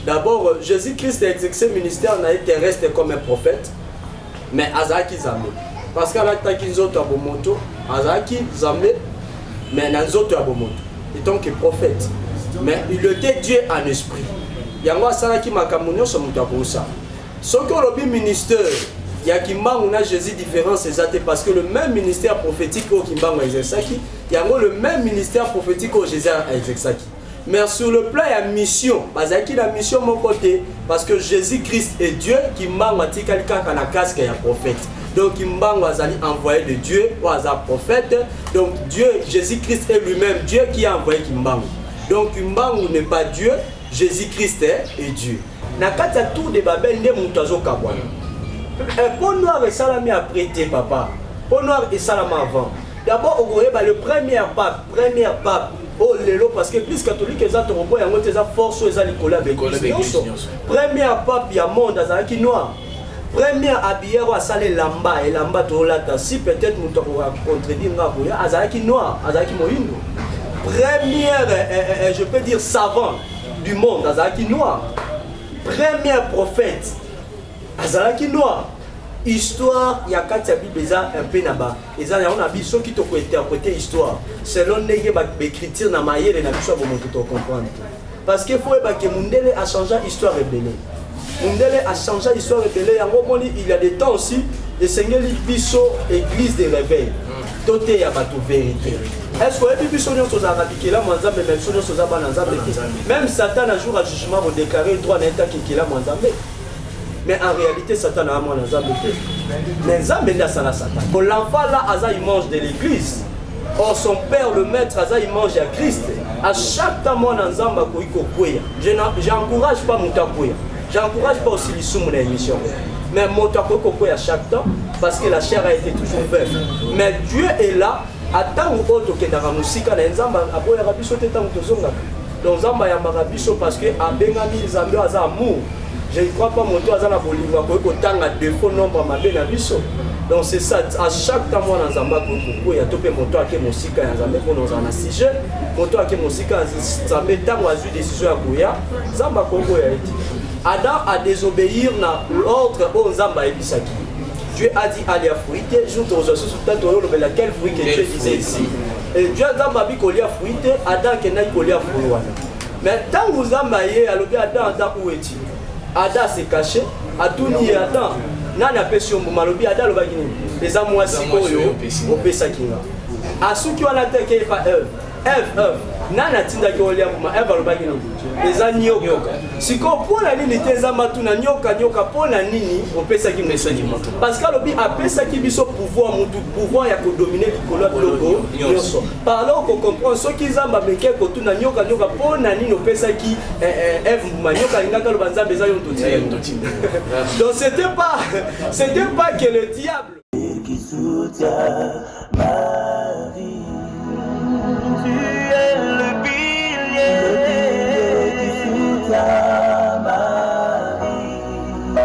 D'abord, Jésus-Christ a exercé le ministère terrestre comme un prophète, mais Azaki Zamé. Parce qu'à la taille qu'ils ont à Bomoto, Azaki Zamé, mais dans autres à Bomoto. Et donc, prophète. Mais il était Dieu en esprit. Il y a un qui m'a camouflé sur mon tabou ça. Ce qu'on a dit ministère, il y a qui m'a Jésus différent, c'est parce que le même ministère prophétique au Kimbango Ezexaki, il y a le même ministère prophétique au Jésus Ezexaki. Mais sur le plan, il y a mission. La mission mon côté, parce que Jésus-Christ est Dieu qui m'a dit quelqu'un qui a la casque et un prophète. Donc Kimbango a envoyé de Dieu ou un prophète. Donc Dieu, Jésus-Christ est lui-même Dieu qui a envoyé Kimbango. Donc Kimbango n'est pas Dieu, Jésus-Christ est Dieu. Na kata tour de Babel ne mutazo kabwana. Pour noir et salami a prêté papa. Pour noir et salami avant. D'abord au le premier pape. Oh lelo parce que plus catholique les autres robots yango teza force les alikola avec premier pape ya monde azaki noir. Premier habillé à salé lamba et lamba tolata si peut-être nous va contredire ngaboya azaki noir, azaki moyindo. Première je peux dire savant du monde azaki noir. Premier prophète azaki noir. Histoire, il y a quatre Bible un peu là-bas. Et ça, on a vu ceux qui t'ont interprété histoire. Selon l'écriture, dans ma yére, on comprendre. Parce qu'il faut que Mundele a changé l'histoire rebelle. Mundele a changé l'histoire rebelle. Il y a des temps aussi, le Seigneur Bisso, église des réveils. Tout est à la vérité. Est-ce que les Bisso sont arabiques là, même Satan un jour à jugement va déclarer le droit d'État qui est là, mais en réalité, Satan a moins d'Azam. Mais Zam est Satan. L'enfant là, Aza il mange de l'église. Or son père, le maître, Aza il mange à Christ. À chaque temps, moi, Nazamba Koiko Koya. Je n'encourage pas mon tapoya. J'encourage pas aussi l'issue mon émission. Mais mon tapoya Koya à chaque temps, parce que la chair a été toujours veuve. Mais Dieu est là, à temps où autre que dans la musique, Nzamba a beau la rabisso tétan tozonga. Donc Zamba ya marabisso parce que a bengami Zambé Aza amour. Je ne crois pas mon toit à la Bolivie, autant à défaut nombre à ma belle abisso. Donc c'est ça, à chaque temps, moi, dans Zamba, il y a tout mon toit qui est mon sika, Zambé, pour nous en assiger. Mon toit qui est mon sika, Zambé, tant qu'on a eu décision à Kouya, Zamba, Koko, a été. Adam a désobéir dans l'ordre au Zamba et Bissaki. Dieu a dit allez à fruiter, joue aux ossus sous tête, quel fruit que Dieu disait ici. Et Dieu a dit à Bikolia fruiter, Adam qui n'a pas de fruit. Mais tant que vous avez Adam où est-il? Ada s'est caché, Adouni et Adam. Nana Pession Malobi, Ada le bagini. Les amours Sikoyo, au Pesakina. À ceux qui ont attaqué par Ève, Nana Tinda Golia, Ève le bagini. Les agnoka. Si qu'on pour la ligne des Amatuna, Nyoka, pour la ligne, au Pesakina. Parce qu'à l'obi, à Pesaki, il pouvoir, mon pouvoir, il y a que dominer les colonnes logo. Parlons qu'on comprend ceux qui ont améliqué, qu'on tourne Nyoka, pour la ligne, au Pesaki, Ève, Manioka, Naka, le Banza, Béza, donc c'était pas que le diable qui soutient ma vie. Tu es le pilier qui soutient ma vie. Oh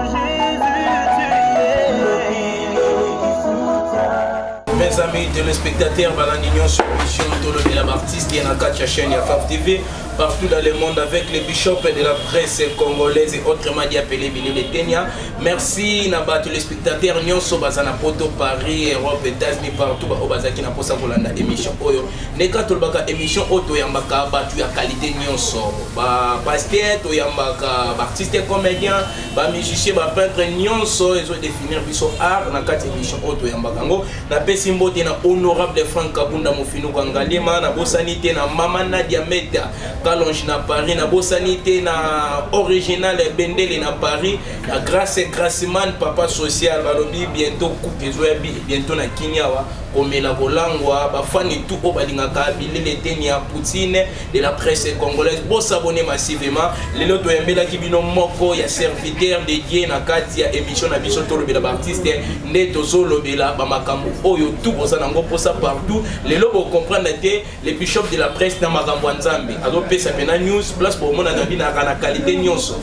Jésus, tu es le pilier qui soutient. Mes amis téléspectateurs, Balanignon sur Mission Tolo de la Baptiste, il y a une chaîne, il y a FAF TV. Partout dans le monde avec les bishops de la presse congolaise et autrement dit appelé Billy Letenia. Merci Naba tous les spectateurs Nyonso Bazana Poto Paris Europe États-Unis partout au Bazaki na posa kolanda émission oyo. Neka tolbaka émission auto yambaka batu ya qualité Nyonso. Ba pasteur to yambaka ba artiste comédien, ba musicien, ba peintre Nyonso ils ont définir biso art na kati émission auto yambaka ngo na pesi mbote na honorable Franck Kabunda Mofinu Kangalema na bosanité na Mama Nadia Meta Kalonge na Paris, na Bosanité, na Original Bendele na Paris, na Graceman Papa Social, balobi bientôt coupe zoyabi, bientôt na Kinyawa, komela kolangwa, bafani tout au balingaka Billy Letenia Poutine de la presse congolaise. Bon s'abonner massivement. Lelo to yambela kibino moko ya serviteur dédié na kati ya émission na biso tolo bela artiste ne tozolo bela ba makambo oyo tout bosa nango posa partout. Lelo bo comprendre te les bishops de la presse na makambo nzambe. Ça fait une news place pour moi dans la qualité nyonso.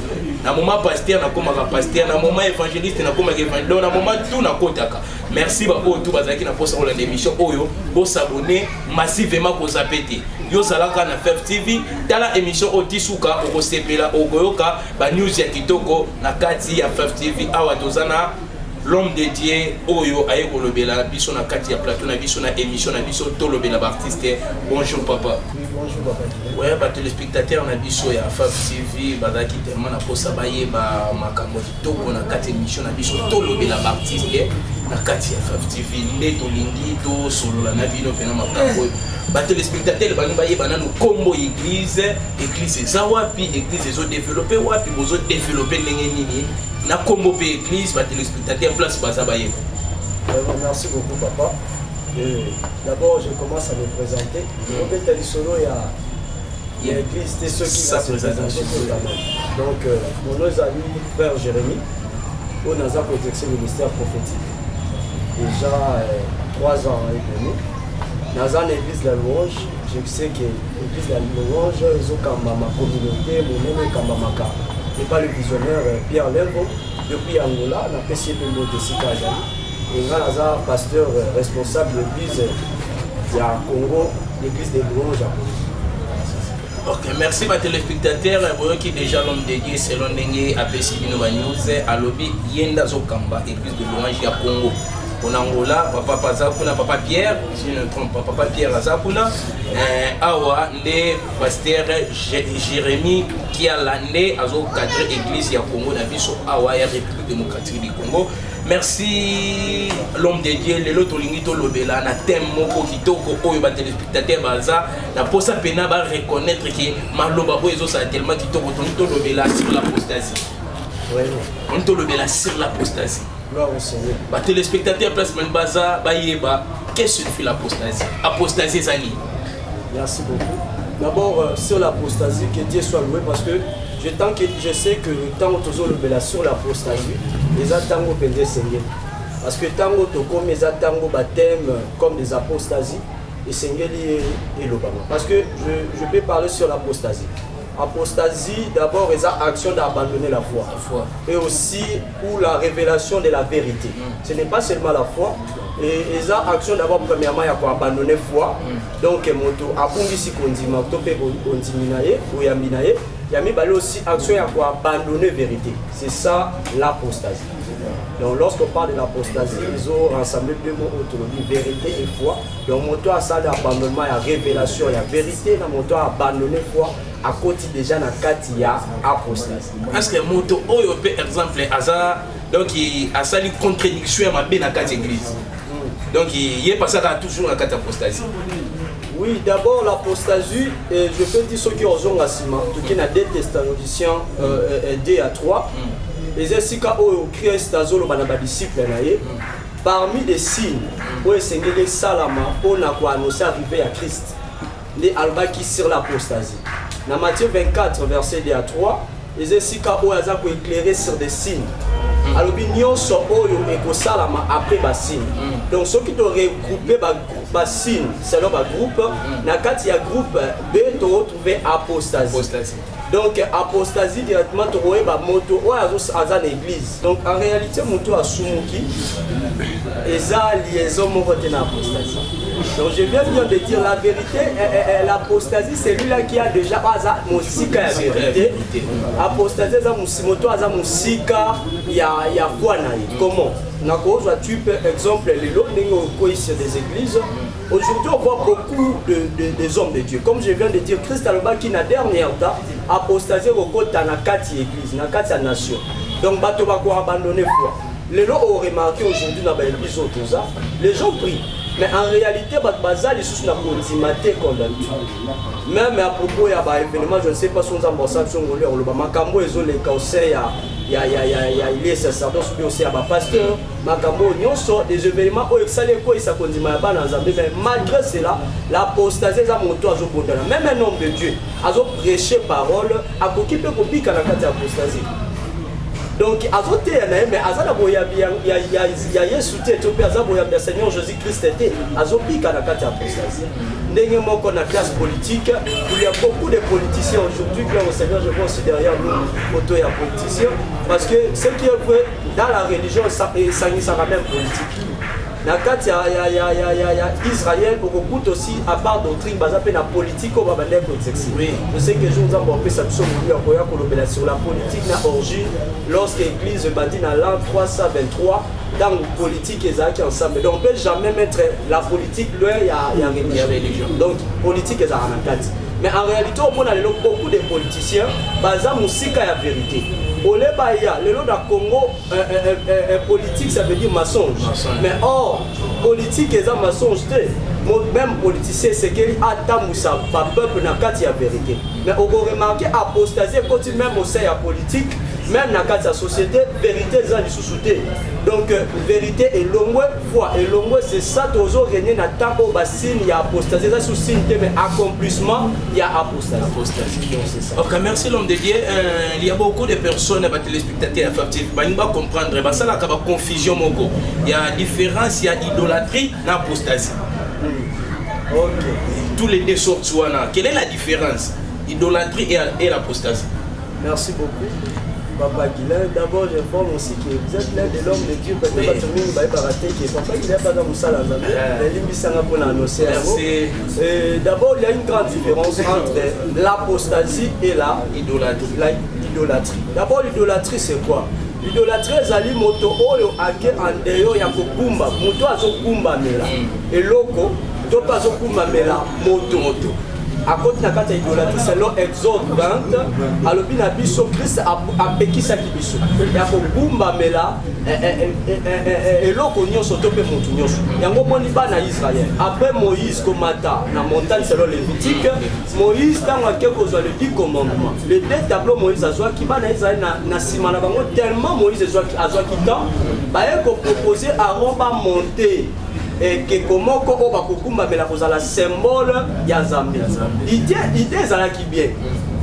Na moment pasteur na koma pasteur, na moment évangéliste na koma évangéliste, na moment tout na kotaka. merci ba oyo tout bazaki na posa kolanda émission oyo bo s'abonner massivement ko zapete yo zalaka na FEF TV tala émission otisuka okosepela okoyoka ba news ya kitoko na kati ya FEF TV awa tozana l'homme dédié oyo aye kolobela biso na kati ya plateau na biso na émission na biso tolobela ba artiste. Bonjour papa. Oui, bonjour papa. Ouais, ba téléspectateurs na biso ya FEF TV bazaki tellement na posa baye ba makambo kitoko na kati ya émission na biso tolobela ba artiste na kati ya FEF TV nde tolingi to solola na bino pena makambo ba téléspectateurs bani baye banano kombo église eza wapi église ezo développer wapi bozo développer ndenge nini na kombo pe église ba téléspectateurs place baza baye. Merci beaucoup papa. D'abord je commence à me présenter. En fait solo il y a l'église c'est ceux qui ça présente. Donc mon nom est frère Jérémy au Naza Protection ministère prophétique. Déjà 3 ans et demi. Dans l'église de la louange, je sais que l'église de la louange, ils ont comme ma communauté, mon nom est comme ma carte. Et pas le visionnaire Pierre Lembo, depuis Angola, on a fait de Sika Jali. Et là, on pasteur responsable de l'église de Congo, l'église de louange. Ok, merci ma téléspectateur. Vous qui déjà l'homme dédié selon Nengue APC Binova News à lobby Yenda Zokamba, église de louange à Congo. En Angola, papa Pazakuna, papa Pierre, si je ne trompe pas, papa Pierre Azakuna, Awa, le pasteur Jérémy qui a l'année à cadre église ya Congo, na biso Awa ya République démocratique du Congo. Merci l'homme de Dieu, le lot Olingito Lobela, na thème moko kitoko oyo ba téléspectateur baza, na posa pena ba reconnaître que maloba bo ezo sa tellement kitoko tonito Lobela sur l'apostasie. Oui. Tonito Lobela sur l'apostasie. Bah, téléspectateurs place Manbaza, Bayeba, qu'est-ce que fait l'apostasie? Apostasie Zani. Merci beaucoup. D'abord sur l'apostasie, que Dieu soit loué parce que je sais que le temps où tu as sur l'apostasie, les attangos pendent Seigneur. Parce que tant que tu as les attangos baptême comme des apostasies, et Seigneur est l'Obama. Parce que je peux parler sur l'apostasie. Apostasie, d'abord, c'est l'action d'abandonner la foi. Et aussi pour la révélation de la vérité. Ce n'est pas seulement la foi. Et ça, action d'abord, premièrement, il y a abandonner la foi. Donc, moto, abondisi kondima, topé kondiminaye, ou yambinaye. Il y a aussi action, il y a abandonner la vérité. C'est ça l'apostasie. Donc, lorsqu'on parle de l'apostasie, ils ont rassemblé deux mots autonomie, vérité et foi. Donc, moto a ça d'abandonnement, il y a révélation, il y a vérité. Dans moto a abandonné la foi. À côté déjà dans le cas apostasie. Est-ce que moto oyo par exemple aza donc il a ça une contradiction à bien dans la église. Donc il est passé toujours dans la apostasie. Oui, d'abord l'apostasie, je peux dire ceux qui ont un assiment, qui ont des Thessaloniciens 2 à 3. Les esika oyo Christ azolo bana ba disciple naye. Parmi des signes où Seigneur salama on a quoi annoncer arriver à Christ. Les alba qui sur l'apostasie. Dans Matthieu 24, verset 2 à 3, les esika oyo aza ko éclairer sur des signes. Alors nyonso oyo ekosalama après ba signe. Donc ceux qui doivent regrouper ba signe selon ba groupe, na kati ya groupe B to retrouver apostasie. Donc apostasie directement to ba moto oyo aza na église. Donc en réalité moto asumuki eza liaison moko te na apostasie. Donc je viens de dire la vérité, l'apostasie c'est lui là qui a déjà mon sika la vérité. Apostasie c'est musimoto aza musika ya foi na ye. Comment? Na cause tu peux exemple les lots ici des églises. Aujourd'hui on voit beaucoup des hommes de Dieu. Comme je viens de dire, Christ aloba qui na dernière temps apostasie kokota na kati église, na kati nation. Donc bato ba ko abandonner foi. Les lots ont remarqué aujourd'hui dans l'église autoza, les gens prient. Mais en réalité, les choses n'ont pas été condamnées. Même à propos de l'événement, je ne sais pas si on a un congolais, on a les conseils, il y a les sacerdotes, il y a les pasteurs, des événements où mais malgré cela, l'apostasie est un même un homme de Dieu a prêché parole, a occupé pour piquer la carte d'apostasie. Donc, azote mais azala boya ya Yesu te to pe azaboya ya Seigneur Jésus-Christ te azopika na kati apostasie. Ndenge moko na classe politique, il y a beaucoup de politiciens aujourd'hui qui au Seigneur je vois aussi derrière nous photo ya politiciens parce que ce qui est vrai dans la religion ça sera même politique. na kati ya Israël beaucoup aussi à part doctrine baza pe na politique au babandé ko exercer. Je sais que jour nzambo pe ça biso ya koya kolobela sur la politique na origine lorsque l'église bâtie dans l'an 323 dans la politique ezaki ensemble. Donc on peut jamais mettre la politique loin ya religion. Donc politique ezaka na kati. Mais en réalité, on a beaucoup de politiciens, baza musika ya vérité. Olé baya, le lot da Congo, politique ça veut dire mensonge. Mais or, politique est un mensonge. Même politicien, c'est qu'il attend Moussa, pas peuple n'a qu'à dire la vérité. Mais on peut remarquer apostasie, quand même au sein de la politique, même dans la société, vérité est en sous-souté. Donc, vérité est longue, foi est longue, c'est ça, toujours régner dans le temps où il y a apostasie, c'est sous signe, mais accomplissement, il y a apostasie. Ok, merci l'homme de Dieu. Il y a beaucoup de personnes, des téléspectateurs, ils vont comprendre, ça là, il y a confusion. Il y a différence, il y a idolâtrie et apostasie. Ok. Tous les deux sortes sont là. Quelle est la différence? Idolâtrie et l'apostasie. Merci beaucoup. Papa Guilain, d'abord j'informe aussi que vous êtes l'un de l'homme de Dieu, peut-être que tout le monde va rater que Papa Guilain pas dans Moussa Lanzambe, pour l'annoncer. D'abord il y a une grande différence entre l'apostasie et l'idolâtrie. D'abord l'idolâtrie c'est quoi? L'idolâtrie c'est moto oyo ake andeyo ya kokumba, moto azokumba mela. Et loko, to pas azokumba mela moto. À côté de la idolâtrie, c'est l'Exode 20. Alors, Christ a péqué sa kibiso. Il y a Bumba Mela et l'autre union s'otope montunyo. Il y a un moment en Israël. Après Moïse, Komata, na montagne selon Lévitique, Moïse, dans quelque chose, le 10 commandements. Les deux tableaux Moïse a joué qui va en Israël, na Simana Bango, tellement Moïse a joué qui temps, il a proposé à Roba monter. Et que comment on va kokumba mais la symbole ya Zambie. Idée ezala ki bien.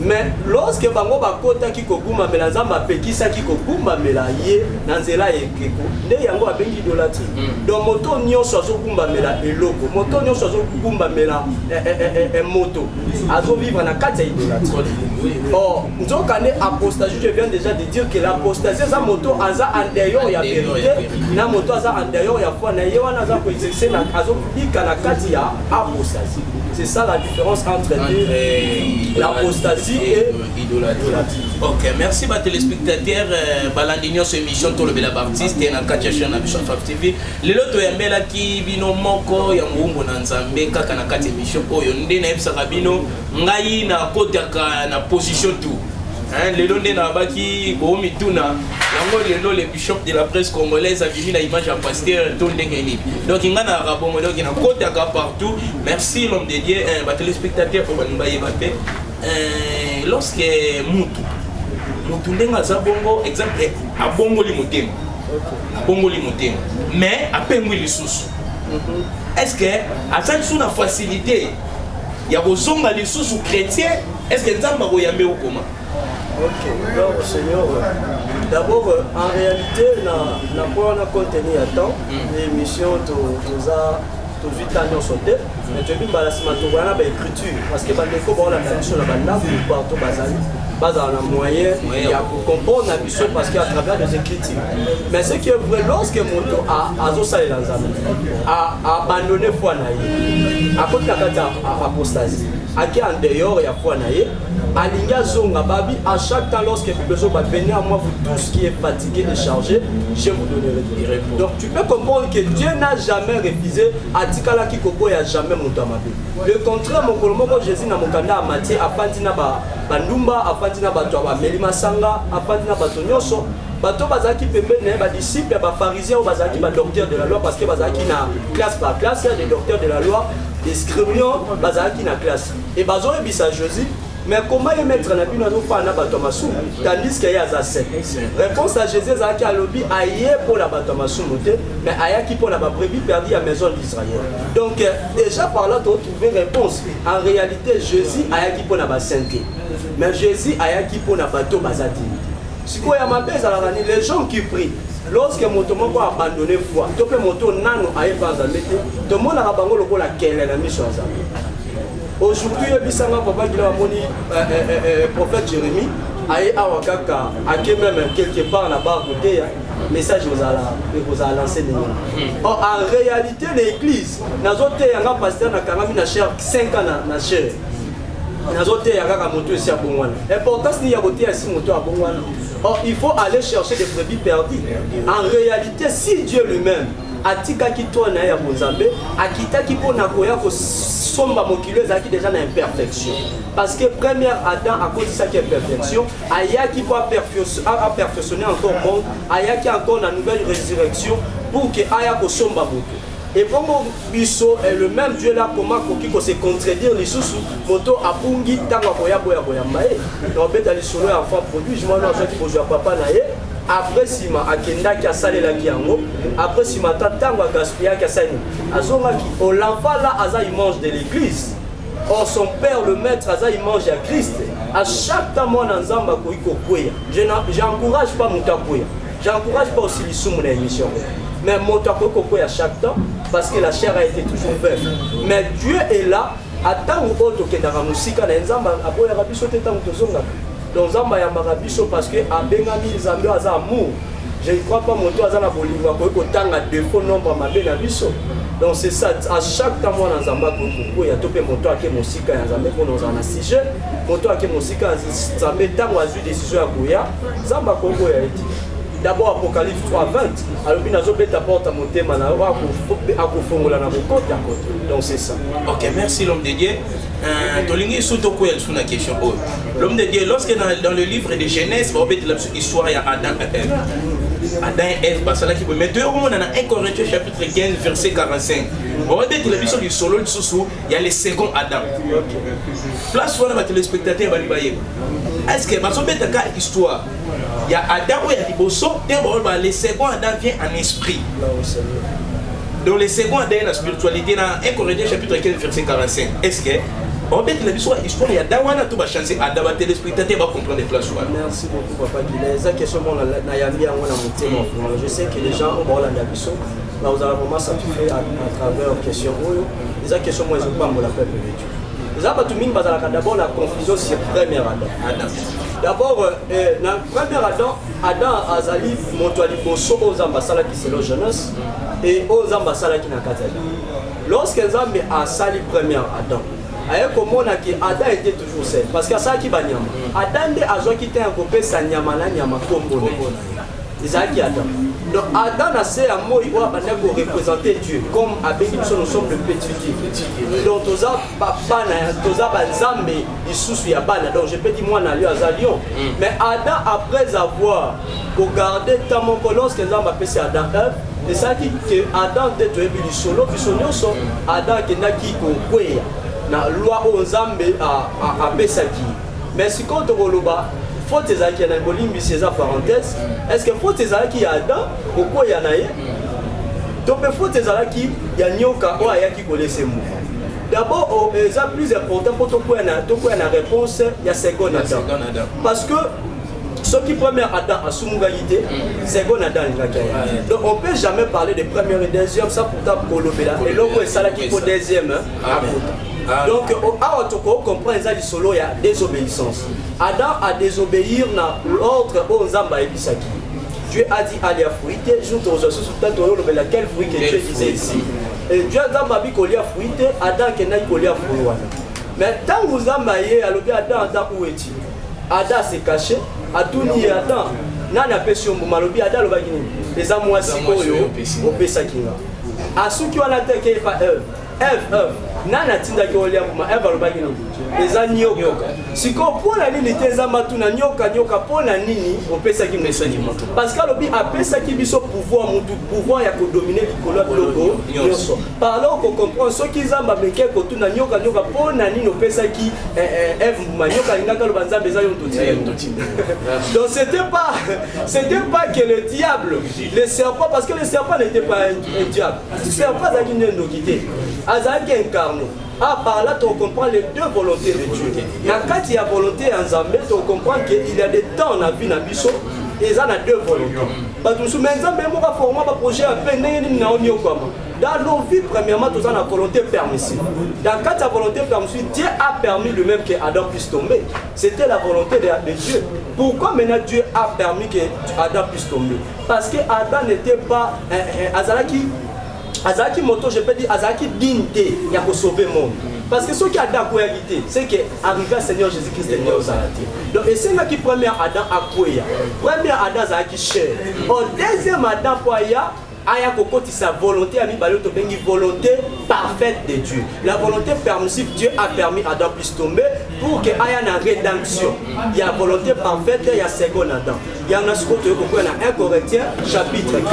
Mais lorsque bango bakota ki kokuma mais la Zamba pekisa ki kokuma mais la ye nanzela ekeko. Nde yango abengi idolâtrie. Donc moto nyonso azokumba mais la eloko. Moto nyonso azokumba mais la moto. Azo vivre na kati ya idolâtrie. Or, nzokane apostasie, je viens déjà de dire que l'apostasie za moto aza antérieur ya vérité, na moto aza antérieur ya foi na ye wana za ko exercer na azobika na kati ya apostasie. C'est ça la différence entre l'apostasie et l'idolâtrie. Ok, merci à téléspectateurs. Balandinyo sur émission Tolo Bela Baptiste et na Katia Chaîne Bishop TV. Le loto yambela ki bino moko ya muumbo na Nzambe kaka na kati émission oyo nde na ebisaka bino ngai na kotaka na position tout. Lelo nde na baki bo mituna yango lelo le bishop de la presse congolaise a vu la image à pasteur Tondengeni. Donc ngana rabongo donc na kotaka partout. Merci l'homme de Dieu, ba téléspectateurs pour banimba yebate. Lorsque mutu ndenga za bongo exemple abongoli motema. Abongoli motema. Mais apengwi lisusu. Est-ce que à sous la facilité il y a bozonga lisusu chrétien, est-ce que nzamba ko yambe okoma? Ok, donc Seigneur, d'abord en réalité, na pour on a contenu à temps, l'émission tout 8 ans sauté, mais tu as vu l'écriture, parce que bandeko ba la tradition na banda pour partout bazali, bazali na moyen pour comprendre la mission parce qu'à travers les écritures. Mais ce qui est vrai, lorsque moto a zosala lanzambe, a abandonné foi na ye, à côté de apostasie, à qui en dehors ya foi na ye, alinga zonga babi à chaque temps lorsque vous besoin venir à moi vous tous qui est fatigué et chargé, je vous donnerai des réponses. Donc tu peux comprendre que Dieu n'a jamais refusé à Tikala Kikoko et a jamais monté à ma vie. Le contraire mon colombo Jésus na mokanda à Matthieu afandi na bandumba afandi na bato ba melima sanga afandi na bato nyonso bato bazaki pembeni ba disciples ba pharisiens ou bazaki ba docteurs de la loi parce que bazaki na classe par classe, il y a des docteurs de la loi, des scribions bazaki na classe et bazo ebisa Jésus. Mais comment y mettre na bino no fa na bato masu tandis que ya za 7. Réponse à Jésus zaki a lobby aye pour la bato masu moté mais ayaki pour la brebis perdue à maison d'Israël. Donc déjà par là tu trouver réponse. En réalité Jésus ayaki pour la ba sainteté. Mais Jésus ayaki pour la bato bazati. Siko ya mabeza la les gens qui prient lorsque moto moko abandonné foi, to pe moto nano aye pas Nzambe, to mona ka bango lokola kele na mission Nzambe. Aujourd'hui, papa qui a moni prophète Jérémie, aye awakaka, ake même quelque part là-bas à côté, message vous a lancé. En réalité, l'église, n'a pas pasteur n'a 5 ans na cher. Or, il faut aller chercher des brebis perdues. En réalité, si Dieu lui-même atika ki tourne ya Mozambe, akita ki pona koya ko somba mokilo ezaki déjà na imperfection. Parce que premier Adam a cause de ça qui est perfection, aya qui peut perfectionner encore le monde, aya qui encore la nouvelle résurrection pour que aya ko somba moto. Et pour mon biso est le même Dieu là comment ko se contredire les sous moto apungi tango koya boya mbae. Donc beta les solo enfant produit, je m'en ai qui bozo papa na ye. Après sima akenda ki asale la kiango, après sima tango gaspilla ki asali. Azonga ki o l'enfant là aza il mange de l'église. Or son père le maître aza il mange à Christ. À chaque temps moi nzamba ko iko koya. J'encourage pas mutakoya. J'encourage pas aussi les sous mon émission. Mais mutakoya koya chaque temps parce que la chair a été toujours faible. Mais Dieu est là attend au autre que dans la musique na nzamba aboya rabiso tetango tozonga. Donc Zamba yambaka biso parce que abengami Zambé aza amour. Je ne crois pas mon toit azana bolingwa ko tanga défaut nombre mabe na biso. Donc c'est ça à chaque temps moi dans Zamba ko ya topé mon toit ke musika ya Zambé ko dans un sujet. Mon toit ke musika Zambé tango azu décision ya koya Zamba ko ya eti. D'abord Apocalypse 3:20. Alors bien nazo beta porte à monter mana a ko fongola na bokota. Donc c'est ça. OK, merci l'homme de Dieu. Tolingi surtout quoi sur la question. L'homme de Dieu lorsque dans le livre de Genèse, on bête l'histoire il y a Adam et Ève. Adam et Ève parce que qui mais deux on a 1 Corinthiens chapitre 15 verset 45. On bête l'émission du solo du sous, il y a le second Adam. Place sur les téléspectateurs va bailler. Est-ce que parce que bête la histoire il y a Adam où il y a Liboso, le second Adam vient en esprit. Donc le second Adam la spiritualité dans 1 Corinthiens chapitre 15 verset 45. Est-ce que on peut la histoire il y a dawana tout va changer Adam va téléspectateur va comprendre les places. Merci beaucoup papa Guillet. Ça question mon na yambi yango na motema. Je sais que les gens ont la biso. Là vous allez vraiment satisfait à travers question oyo. Les questions moi ils ont pas mon peuple de Dieu. Les gens tout mine bazala d'abord la confusion sur premier Adam. D'abord na premier Adam azali moto ali boso aux ambassades qui c'est le jeunesse et aux ambassades qui na katali. Lorsque Nzambe a sali premier Adam aye komona ki Adam était toujours seul parce que ça qui ba nyama Adam de azo qui était encopé sa nyama na nyama kombo Isaac Adam donc Adam a c'est un mot il va représenter Dieu comme avec nous sommes le petit Dieu donc toza papa na toza banzambe isusu ya bana donc je peux dire moi na lui azalion mais Adam après avoir regardé tant mon lorsque Nzambe a passé Adam et ça qui que Adam de toi bi solo bisonyoso Adam qui na ki ko kweya na loi o Nzambe a besaki mais si quand on loba faut tes aki na bolimbi c'est ça parenthèse est-ce que faut tes aki ya Adam pourquoi ya na ye donc faut tes aki ya nyoka o ayaki ko laisser mou d'abord c'est plus important pour toi na réponse ya second Adam parce que ce qui premier Adam a soumugalité second Adam donc on peut jamais parler de premier et deuxième ça pourtant pour l'obéla et l'autre est ça qui pour deuxième donc on comprend les solo il y a désobéissance Adam a désobéir dans l'ordre aux Nzamba ebisaki Dieu a dit allez à fruiter jour aux ossus tout le quel fruit que Dieu disait ici et Dieu Nzamba bi ko lia fruiter Adam ke na ko lia fruit mais tant vous Nzamba yé alobi Adam où est-il Adam s'est caché Aduni Adam nana pesio malobi Adam lobaki ni les amwasi oyo opesaki nga asuki wana teke pa Ève nana tinda ki olia kuma Ève alobaki ni eza nyoka siko pona nini te Nzamba tuna nyoka pona nini opesaki moto parce que alobi apesaki biso pouvoir ya kodominer likolo biloko nyonso parlons qu'on comprend ce qui Nzamba meke kotuna nyoka pona nini opesaki Ève mbuma nyoka lingaka loba Nzambe eza yo toti donc c'était pas que le diable le serpent parce que le serpent n'était pas un diable le serpent azaki nendo kité azaki incarné par là, tu comprends les deux volontés de Dieu. Quand il y a volonté en Zambé, tu comprends qu'il y a des temps dans la vie de et il y a deux volontés. Parce que maintenant, même on va former un projet à peine dans nos vies, premièrement, tu as la volonté permissive. Dans quand la volonté permissive, Dieu a permis lui-même que Adam puisse tomber. C'était la volonté de Dieu. Pourquoi maintenant Dieu a permis que Adam puisse tomber? Parce que Adam n'était pas Azalaki moto, je peux dire Azalaki digne de sauver le monde. Parce que ce qui a Adam a quitté, c'est qu'arrivé à Seigneur Jésus-Christ est né aux Arabes. Donc, et c'est là qui premier Adam a quoi? Premier Adam Azalaki cher. Au deuxième Adam Poya, Aya Kokoti sa volonté a mis Baloto Bengi, volonté parfaite de Dieu. La volonté permissive, Dieu a permis Adam puisse tomber pour que Aya na rédemption. Il y a volonté parfaite, il y a second Adam. Il y a un autre côté, on a 1 Corinthiens chapitre 15.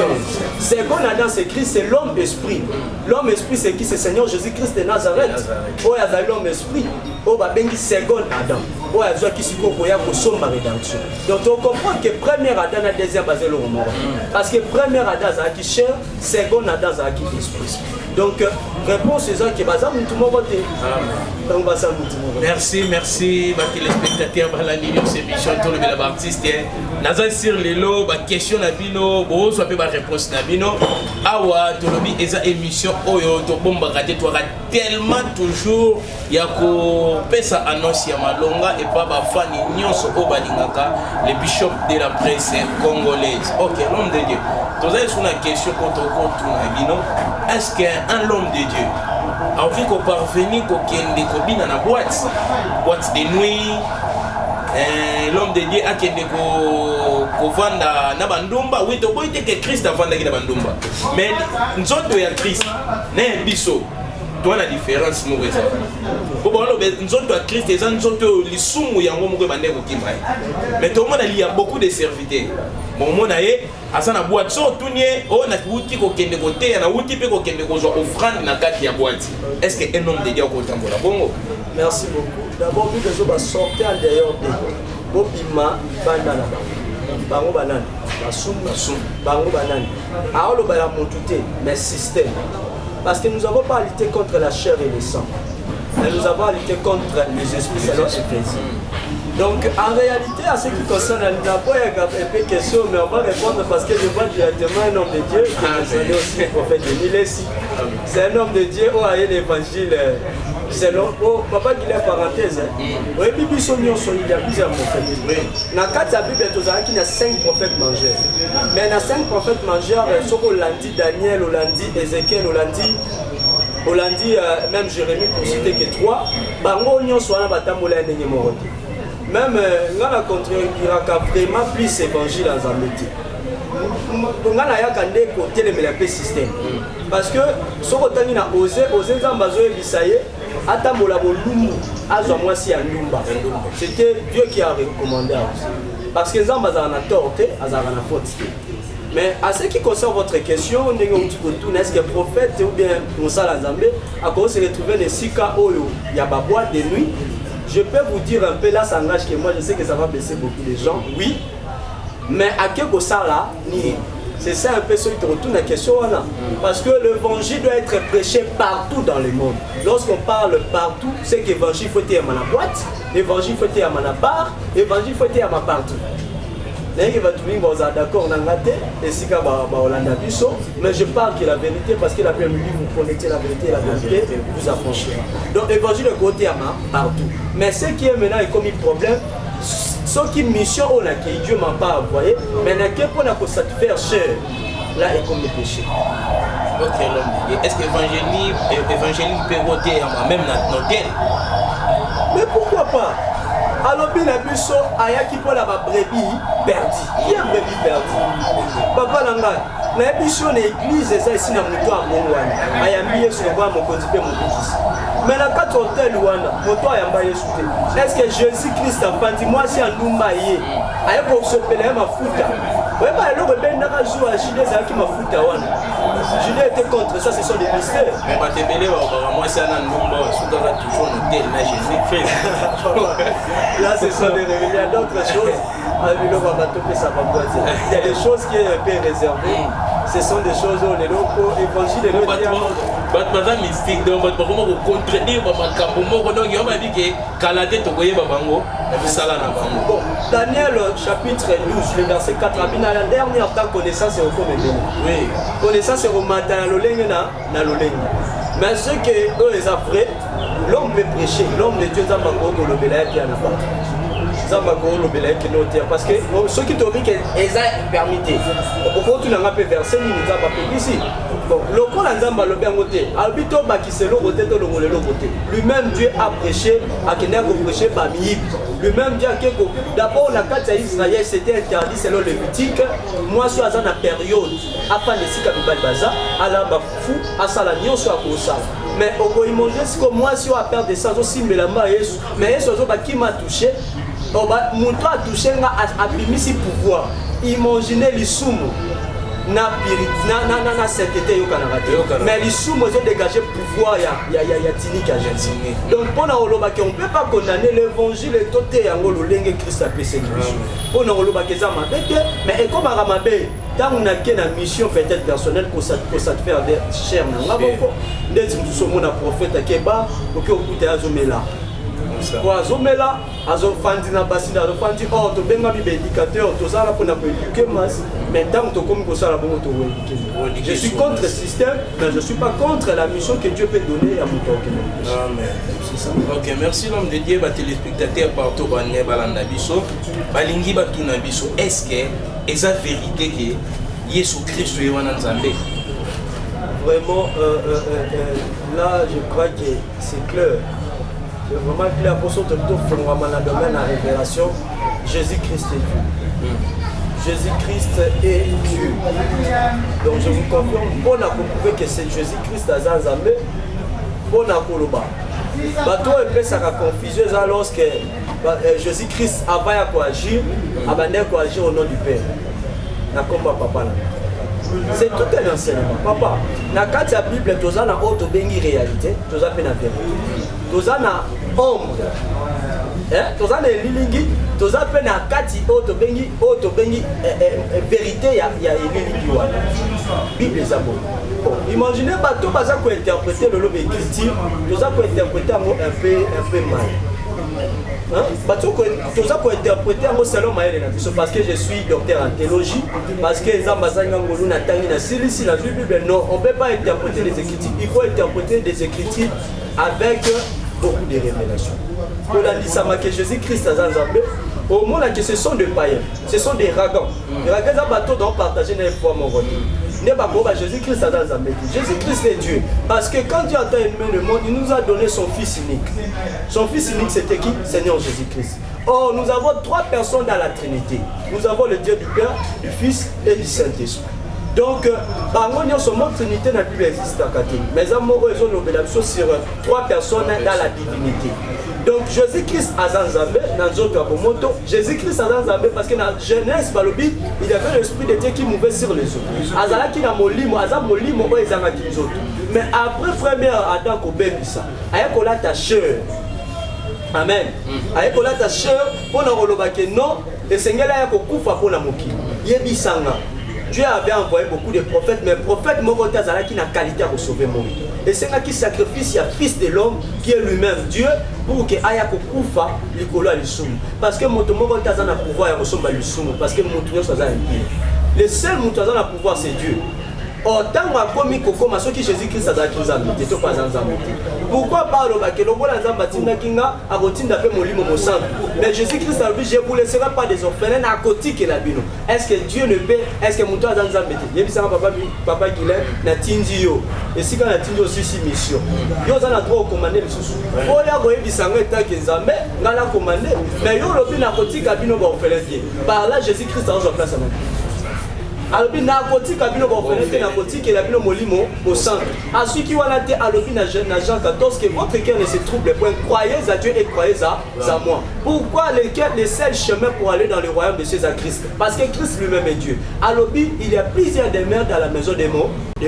Second Adam c'est Christ, c'est l'homme esprit. L'homme esprit c'est qui? C'est Seigneur Jésus-Christ de Nazareth. Oh, il y a l'homme esprit. Oh, bah Bengi second Adam. Oh, il y a qui s'y comprend pour sombre rédemption. Donc on comprend que premier Adam a deuxième basé le roman. Parce que premier Adam a qui cher, second Adam a qui esprit. Donc réponse c'est ça qui est basé tout le monde voté. Merci, merci, téléspectateurs, c'est Michel Tolo de la Baptiste. Nazan sur les lots, question Nabino, bon, soit pas réponse Nabino. Awa, Tolobi, et sa émission, Oyo, Tobomba, tu auras tellement toujours, il y a que ça annonce ya malonga et pas Bafani, Nyonso Obalingaka, les bishops de la presse congolaise. Ok, l'homme de Dieu. Tu as sur la question contre Nabino, est-ce qu'un homme de Dieu, alors qu'il faut parvenir qu'il y a une boîte de nuit, l'homme de Dieu a qui vendre na bandumba, oui, tu peux dire que Christ a vendu na bandumba. Mais nous autres, il y a Christ, n'est biso. Tu vois la différence, nous voyons. Nous autres, Christ, nous autres, les soumous, il y a un moment où mais tout le monde, il y a beaucoup de serviteurs. Bon, mon aïe, à sa boîte, so tourné, on a outil qu'on kende côté, on a outil pe qu'on kende qu'on offrande na carte ya boîte. Est-ce que un homme de Dieu au tambola bongo? Merci beaucoup. D'abord, puis les autres sortir en dehors de Bobima, Bandana, Bango Banane, Bango Banane. Alors, le bala montouté, mais système. Parce que nous n'avons pas lutté contre la chair et le sang, mais nous avons lutté contre les esprits selon Éphésiens. Donc en réalité, à ce qui concerne la pas une question, mais on va répondre parce que je vois directement un homme de Dieu qui est aussi le prophète de Milesi. C'est un homme de Dieu où a l'évangile. Selon, papa qui est parenthèse. Oui, Bibi il y a plusieurs prophètes. Dans la Bible, il y a 5 prophètes mangeurs. Mais dans les 5 prophètes mangeurs, on l'a dit Daniel, on l'a dit Ézéchiel, on l'a dit même Jérémie pour citer que 3. Même on a contribué vraiment plus évangile dans un métier. On a côté le système. Parce que ce qu'on a osé c'était Dieu qui a recommandé. Parce que les gens ont tort, ils ont faute. Mais à ce qui concerne votre question, est-ce que prophète ou bien Moussa Lazambé a commencé à retrouver les 6 cas où il y a des boîtes de nuit? Je peux vous dire un peu là, ça engage que moi je sais que ça va blesser beaucoup de gens, oui. Mais à quel point ça là, c'est ça un peu ce qui retourne la question là. Parce que l'évangile doit être prêché partout dans le monde. Lorsqu'on parle partout, c'est que l'évangile faut être à ma boîte, l'évangile faut être à ma bar, l'évangile faut être à ma partout. D'accord, on a raté, et si mais je parle que la vérité parce que la Bible dit vous connectez la vérité et la vérité vous affranchira. Donc l'évangile est côté à ma partout. Mais ce qui est maintenant comme un problème, ce qui mission on a que Dieu m'a pas envoyé, mais n'a qu'un point à satisfaire cher, là est comme le péché. Ok, l'homme. Est-ce que l'évangile peut voter même dans l'hôtel? Mais pourquoi pas? Alors, bien la busso, ayaki pour la brebis perdue. Qui est brebis perdue? Papa Langa, la busso l'église, c'est ça ici dans le toit à Mongouane. Ayambi sur le bois, mon conducteur, mon petit. Mais la carte hôtel, mon toit a yambaye souté. Est-ce que Jésus-Christ a fait moi si un noumaye? Aïe pour se peler ma fouta. Oui, bah, alors, ben n'a pas joué à Jules qui m'a fouta. Jules était contre ça, ce sont des mystères. Mais pas te mêler, moi c'est un nombre, toujours hôtel, là Jésus-Christ. Là, ce sont des révélations. Il y a d'autres choses. Il y a des choses qui sont un peu réservées. Ce sont des choses où les locaux évangile et mystique. Donc, comment vous contredire bon, Daniel chapitre 12, le verset 4, la dernière temps connaissance est au oui. Connaissance est au matin à l'olègne. Mais ce que eux les après, l'homme peut prêcher, l'homme de Dieu dans le qui en a pas. nzambe akolobela eke no te parce que soki tobi ke eza permité okotuna pe verset nini nzambe apekisi bon lokola nzambe alobi yango te alobi tobakisa eloko te tolongola eloko te lui-même Dieu a prêché akendeki koprêche bamiyibi lui-même Dieu akeko d'abord na kati ya Israël c'était interdit selon Lévitique mwasi aza na période afanda esika mibali baza alamba fu asala nyonso akosala mais okoimagine siko mwasi oyo aperde sa azosimbela mba Yesu mais Yesu azobakima touché moto atouché nga abimisi pouvoir imagine lisumu na sainteté yokanaka te mais lisumu ezodégage pouvoir ya tiniki ya jeune. Donc mpona kolobaki on peut pas condamner l'évangile etote yango lolenge Christ apesaki biso mpona kolobaki eza mabe te mais ekomaka mabe ntango nake na mission peut-être personnelle kosatisfaire cher na nga moko ndeti mosusu omona prophète akeba oke okuta azomela po azomela azofandi na basina azofandi or tobengami baéducateur tozala mpona koéduke masi mais ntango tokomi kosala bongo tokoéduke. Je suis contre le système mais je ne suis pas contre la mission que Dieu peut donner à moto okende. Amen. C'est ça. Ok, merci l'homme de Dieu, téléspectateurs partout banye balanda biso balingi batuna biso est-ce que eza vérité que Yesu Christ est wana nzambe? Vraiment là je crois que c'est clair. C'est vraiment clair pour ce que dans le domaine de la révélation, Jésus-Christ est Dieu. Jésus-Christ est Dieu. Donc je vous confirme, pour prouver que c'est Jésus-Christ à Zanzambe, pour Nakoloba. Bateau et peu ça a confusion lorsque Jésus-Christ a agir, a agir au nom du Père. Nakomba papa là. C'est tout un enseignement. Papa, dans la Bible, tu as une autre réalité, tu as une vérité. Tu as une ombre. Tu as une lilingi, tu as une autre vérité. Il y a une lilingi. Bible est bon. Imaginez que tu as interprété le nom écrit, tu as interprété un peu mal. Tu as interprété selon ma parce que je suis docteur en théologie, parce que non, on ne peut pas interpréter les Écritures, il faut interpréter des Écritures avec beaucoup de révélations. Pour la dit que Jésus-Christ a Zanzambé, au moins que ce sont des païens, ce sont des ragans. Les ragans doivent partager une foi mon Jésus-Christ a Zanzambé. Jésus-Christ est Dieu. Parce que quand Dieu a aimé le monde, il nous a donné son Fils unique. Son Fils unique, c'était qui? Seigneur Jésus-Christ. Or, nous avons trois personnes dans la Trinité. Nous avons le Dieu du Père, du Fils et du Saint-Esprit. Donc, son mot Trinité n'a plus existé à côté. Mais ils ont l'obédience sur trois personnes dans la divinité. Donc, Jésus-Christ a Zanzambé, dans notre Abomoto. Jésus-Christ a Zanzambé parce que dans la Genèse, il y avait l'Esprit de Dieu qui mouvait sur les eaux. Azala qui n'a molimo, Azala molimo, Ezanga qui nous autres. Mais après, frère Adam Kobebisa, Ayakola ta chair. Amen. Ayakola ta chair pour nous relobake non. Le Seigneur a kokufa pour la moki. Yebisanga. Dieu avait envoyé beaucoup de prophètes, mais le prophète Mokote Azala qui n'a qualité à sauver mon vie. Et c'est là qui sacrifie le Fils de l'homme, qui est lui-même Dieu, pour que Ayako Koufa l'ikolo alisum. Parce que mon Mokote Azala a pouvoir à ressemble à l'isum, parce que mon Dieu soit le seul Mokote Azala a pouvoir, c'est Dieu. Autant que Kokoma, ceux qui Jésus-Christ a dit que pas pourquoi parle au bac? Mais Jésus-Christ a dit je ne vous laisserai pas des orphelins à côté que la bino. Est-ce que Dieu ne paie? Est-ce que Moutou a dit il y a papa Guilhem na Tindio. Et si quand a Tindio aussi mission. Yo a droit au commander le sous. Oh ya boye bisango tant que Nzambe ngala commander. Mais yo lobi na côté ka bino ba orphelin. Par là Jésus-Christ a en place à alobi na koti kabino ba fenêtre na koti ke la bino molimo au centre ensuite qui wana te alobi na Jean 14 que votre cœur ne se trouble point, croyez à Dieu et croyez à moi. Pourquoi le seul chemin pour aller dans le royaume de Jésus-Christ? Parce que Christ lui-même est Dieu. Alobi il y a plusieurs demeures dans la maison de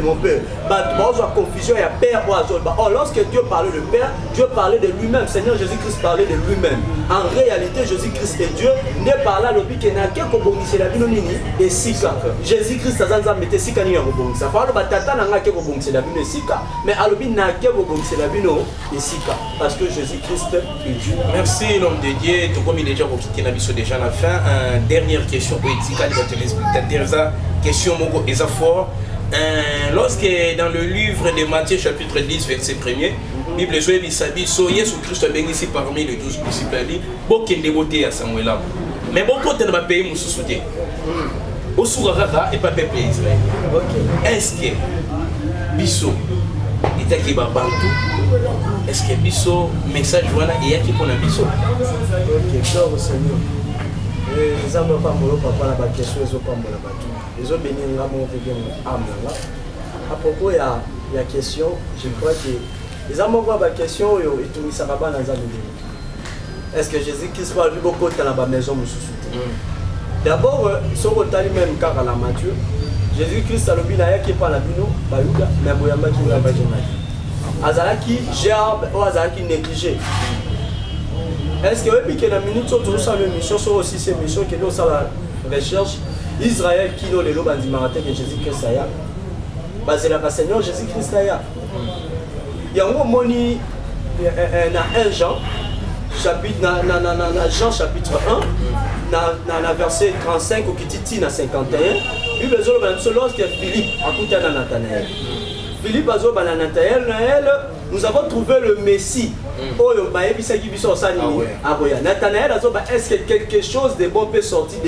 mon père. Bon, confusion il y a père ou azol. Or lorsque Dieu parlait de père, Dieu parlait de lui-même. Seigneur Jésus-Christ parlait de lui-même. En réalité Jésus-Christ est Dieu. Ne parla lobi ke na ke ko bongisi la bino nini et sika. Jésus-Christ a mis sika ni ngobongisa. Falo batata na ngake ko bongisa la bino sika, mais alobi na ke ko bongisa la bino et sika parce que Jésus-Christ est Dieu. Merci l'homme de Dieu. Tout comme il est déjà quitter na biso déjà la fin. Dernière question poétique à les téléspectateurs. Question moko eza fort. Lorsque dans le livre de Matthieu chapitre 10 verset 1er, Bible est biso Yesu Christ a béni ici parmi les 12 disciples ali bokende boté à Samuel. Mais beaucoup de ma pays mususu te. Osurara et pas peuple Israël. OK. Est-ce que biso itaki ba bantu? Est-ce que biso message voilà et yaki pour na biso? OK, gloire au Seigneur. Les hommes pas molo papa na ba question ils ont pas molo ba tout. Ils ont béni nga mon bien âme là. À propos il y a question, je crois que les hommes voient la question et tout ça va pas dans la est-ce que Jésus-Christ va lui beaucoup dans la maison mususu? D'abord son retali même car à la Matthieu Jésus-Christ a le bina qui pas la bino bayuda mais boyamba qui va pas jamais azalaki gerbe ou azalaki négligé. Est-ce que depuis que la minute tout ça même mission sont aussi ces missions que nous ça la recherche Israël qui nous les lois du marathon que Jésus-Christ a basé la Seigneur Jésus-Christ a il y a un moni na 1 Jean chapitre Jean chapitre 1 na verset 35 au kititi na 51 Bible lorsque Philippe a écouté Nathanaël. Philippe a dit Nathanaël, nous avons trouvé le Messie. Nathanaël a dit est-ce que quelque chose de bon peut sortir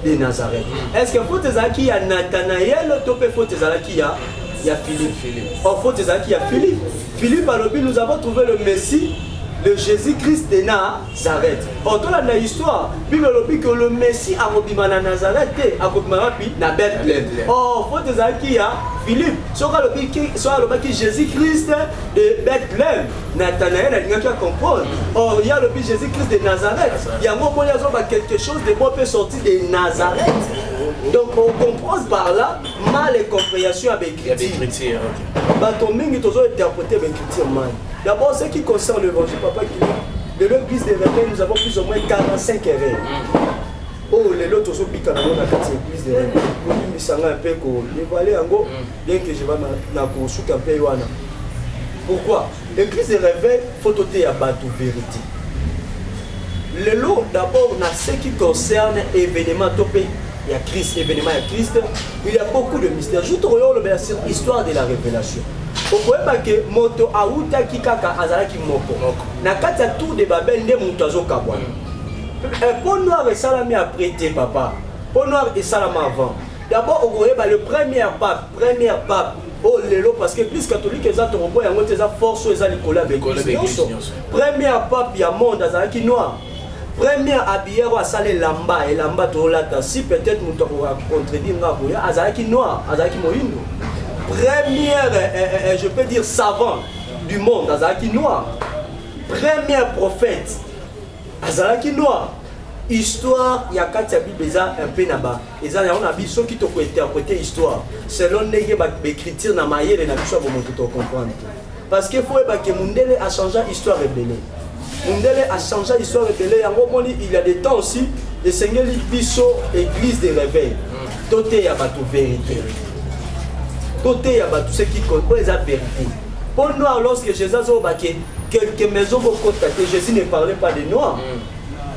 de Nazareth? Est-ce que faut qu'il y a Nathanaël ou faut qu'il y a Philippe? Or faut qu'il y a Philippe. Philippe a dit nous avons trouvé le Messie. Le Jésus-Christ de Nazareth. Or, dans la histoire, Bible dit que le Messie a robimé à Nazareth et a robimé à Bethléem. Or, il faut qu'il y a Philippe. Soit le Jésus-Christ de Bethléem. Nathanaël a compris. Or, il y a le Jésus-Christ de Nazareth. Il y a un moment où quelque chose de bon peut sortir de Nazareth. Donc, on comprend par là mal les compréhensions avec l'écriture. Batoming est aussi interprété avec l'écriture mal. D'abord, ce qui concerne l'évangile, papa qui dit, de l'église des réveils, nous avons plus ou moins 45 réveils. Oh, les autres aussi piquent dans l'église des réveils. Nous sommes un peu comme les valets en gros, bien que je vais m'accrocher un peu. Pourquoi? L'église des réveils, il faut ôter à battre vérité. Le lot, d'abord, dans ce qui concerne l'événement topé, il y a Christ, événement il y a Christ, il y a beaucoup de mystères. Je te regarde l'histoire de la révélation. Okoyeba ke moto auta kikaka azalaki moko na kati ya tour de Babel nde moto azokabwana po noir esalami après te papa po noir esalami avant d'abord okoyeba le premier pape oh lelo parce que plus catholique eza torobo yango te eza force eza likolo avec premier pape ya monde azalaki noir premier habillé wa sale lamba et lamba tolata si peut-être moto a contredire nga boya azalaki noir azalaki moyindo. Première, je peux dire, savant du monde, Azalaki Noir. Premier prophète, Azalaki Noir. Histoire, il y a 4 Bibles un peu là-bas. Et ça, on a vu ceux qui t'ont interprété l'histoire. Selon l'écriture, on a maillé les nations pour te comprendre. Parce qu'il faut que Mundele a changé l'histoire rebellée. Mundele a changé l'histoire rebellée. Il y a des temps aussi, le Seigneur Bisso, église des réveils. Tout est à la vérité. Côté à tout ce qui compte, la vérité. Pour noir, lorsque Jésus a dit quelques maisons vont contacter, Jésus ne parlait pas des noirs.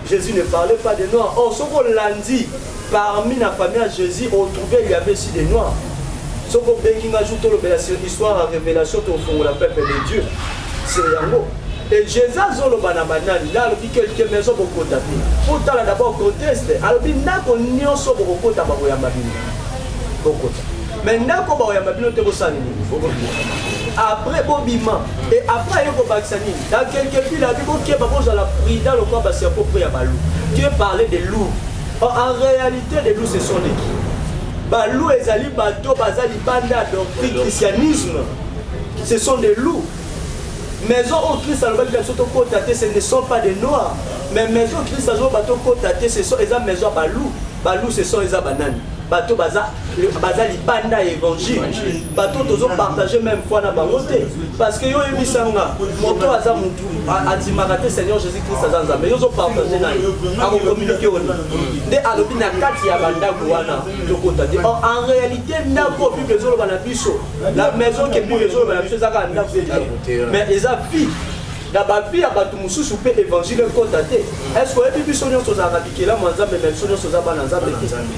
Jésus ne parlait pas des noirs. Or, ce qu'on l'a dit, parmi la famille à Jésus, on trouvait qu'il y avait aussi des noirs. Ce qu'on ajoute l'histoire, la révélation, on l'appelle de Dieu. C'est Yango. Et Jésus a dit là, il y a quelques maisons vont contacter. Pourtant, d'abord, conteste. Alors, il y a des gens qui vont contacter. Maintenant, quand on a après Bobima et après dans quelques villes, qui est parlé des loups. En réalité, les loups, ce sont les qui? Balou et Zali Bato, Bazali Banda, donc christianisme, ce sont des loups. Maison au Christ, ce ne sont pas des noirs. Mais maison au Christ, ce sont les maisons Balou. Balou, ce sont les bananes. Bato bazali banda évangile bato tozo partager même foi na bangote parce que yo ebisanga moto aza mutu adimaka Seigneur Jésus-Christ aza nzambe yo zo partager na ako communiquer on nde alobi na kati ya banda wana lokota de en réalité ndako Bible zo bana biso la maison que Bible zo bana biso zaka ndako mais eza vie la vie à bato mususu pe évangile contacté est-ce que bibi sonyo soza rabikela mwanzambe même sonyo soza bana nzambe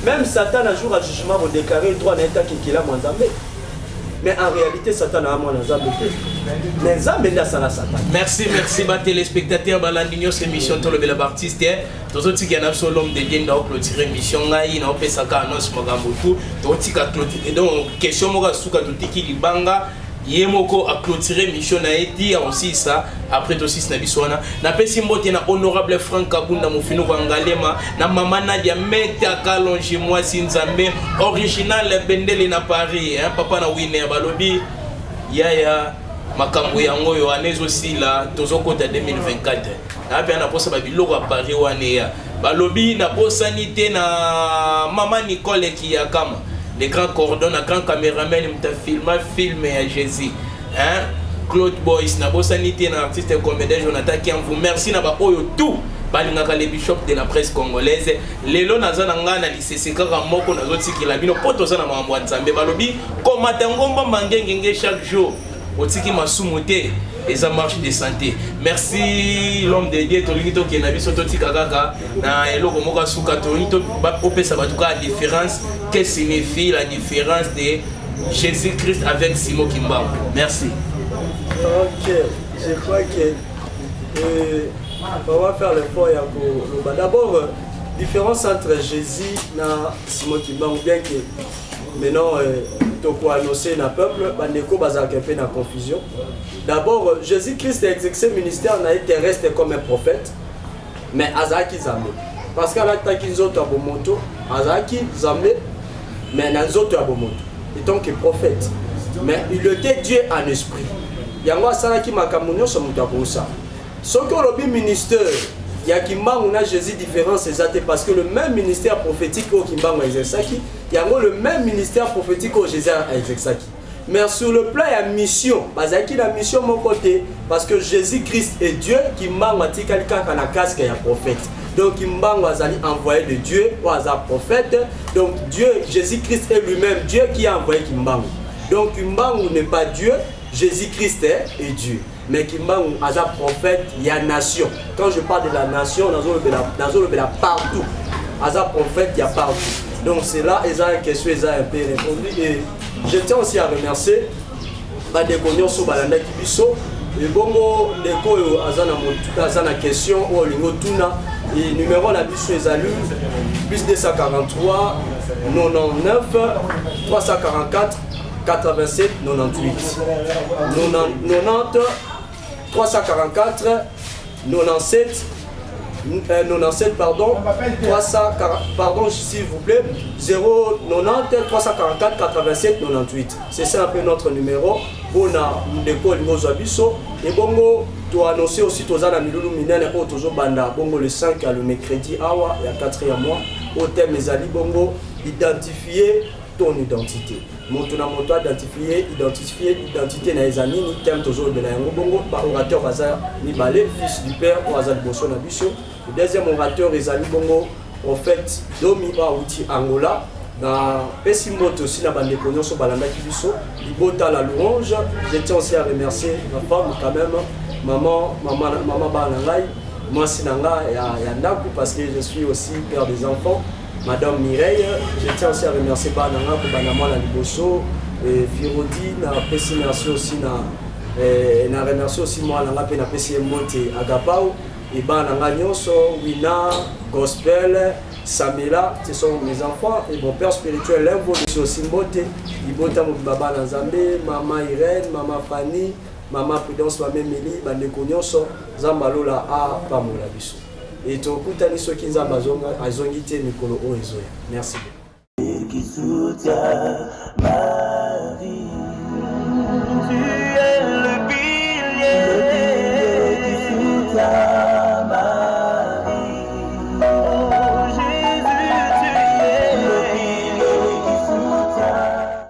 même Satan un jour à jugement va déclarer droit na état kikela mwanzambe mais en réalité Satan a mwana nzambe mais nzambe nde asala satani. Merci téléspectateurs balandinyo cette émission to le bel artiste tozo tika na so l'homme de Dieu na clôturer émission ngai na opesa ka annonce magambo tout to tika clôturer donc question moka suka to tiki libanga yemoko a clôturer émission na eti aussi ça après to 6 na biswana na pesi mbote na honorable Franck Kabunda mofino kwa ngalema na mama Nadia meta kalonge moi sinzambe original bendele na Paris hein papa na winner balobi yaya makambo yango yo anezo sila tozokota 2024 na pe na posa ba biloko a Paris wane ya balobi na bosanité na mama Nicole qui ya kama les grands cordons na grand caméraman mta film ya Jésus hein Claude Boys na bosanité na artiste comédien Jonathan Kiamvu merci na ba oyo tout balingaka les bishops de la presse congolaise lelo nazana ngana lisese kaka moko nazotikila bino poto zana mambo nzambe balobi komata ngomba mangengenge chaque jour otiki masumu te eza marche de santé merci l'homme de Dieu tolingi to kena biso to tika kaka na eloko moka suka tolingi to opesa batuka la différence que signifie la différence de Jésus-Christ avec Simon Kimba. Merci. Ok, je crois que on va faire l'effort ya ko d'abord différence entre Jésus na Simon Kimba ou bien que maintenant toko annoncer na peuple bandeko bazaka pe na confusion. D'abord Jésus-Christ a exercé ministère na terrestre comme un prophète mais azaki zambe parce que la takinzoto abomoto azaki zambe mais nanzoto abomoto étant que prophète mais il était Dieu en esprit yango asalaki makambo nyonso moto akosa soki olobi ministère ya kimbangu na Jésus différence exacte parce que le même ministère prophétique au kimbangu exerçaki yango le même ministère prophétique au Jésus exerçaki mais sur le plan ya mission bazaki la mission mon côté parce que Jésus-Christ est Dieu kimbangu atikali kaka na casque ya prophète donc kimbangu azali envoyé de Dieu ou azali prophète donc Dieu Jésus-Christ est lui-même Dieu qui a envoyé kimbangu donc kimbangu n'est pas Dieu Jésus-Christ est Dieu mais kimbangu aza prophète ya nation quand je parle de la nation nazo le partout aza prophète ya partout donc c'est là eza question eza un peu répondu et je tiens aussi à remercier bandeko nyonso balandaki biso et bongo ndeko oyo aza na question oyo olingo tuna et numéro na biso ezali plus 243 99 344 87 98 90 344 97 97 pardon 340 pardon s'il vous plaît 090 344 87 98 c'est ça un peu notre numéro bona ndeko lingozo biso et bongo to annoncer aussi tozana milulu minene o tozo banda bongo le 5 à le mercredi awa ya 4e mois au thème ezali bongo identifier ton identité moto na moto identifier identité na ezanini thème toujours de la yango bongo ba orateur baza mibale fils du père ou azali bosso na biso le deuxième orateur ezali bongo prophète Domi Auti Angola na pesi moto aussi na bandeko nyonso balandaki biso libota la louange je tiens aussi à remercier ma femme quand même maman Banangai moi sinanga ya ndaku parce que je suis aussi père des enfants. Madame Mireille, je tiens aussi à remercier Bananga pour Banamala Liboso et Firodi, na pesi merci aussi na remercier aussi moi na pe na pesi Monte Agapao et Bananga Nyonso, Wina, Gospel, Samela, ce sont mes enfants et mon père spirituel l'involution aussi Monte, Ibota Mubaba Nzambe, maman Irène, maman Fanny, maman Prudence, maman Mélie, bandeko Nyonso, Zambalola a Pamola Biso. Et tu as dit que tu as dit Nicolo Oezoya. Merci. Qui soutient ma vie. Tu es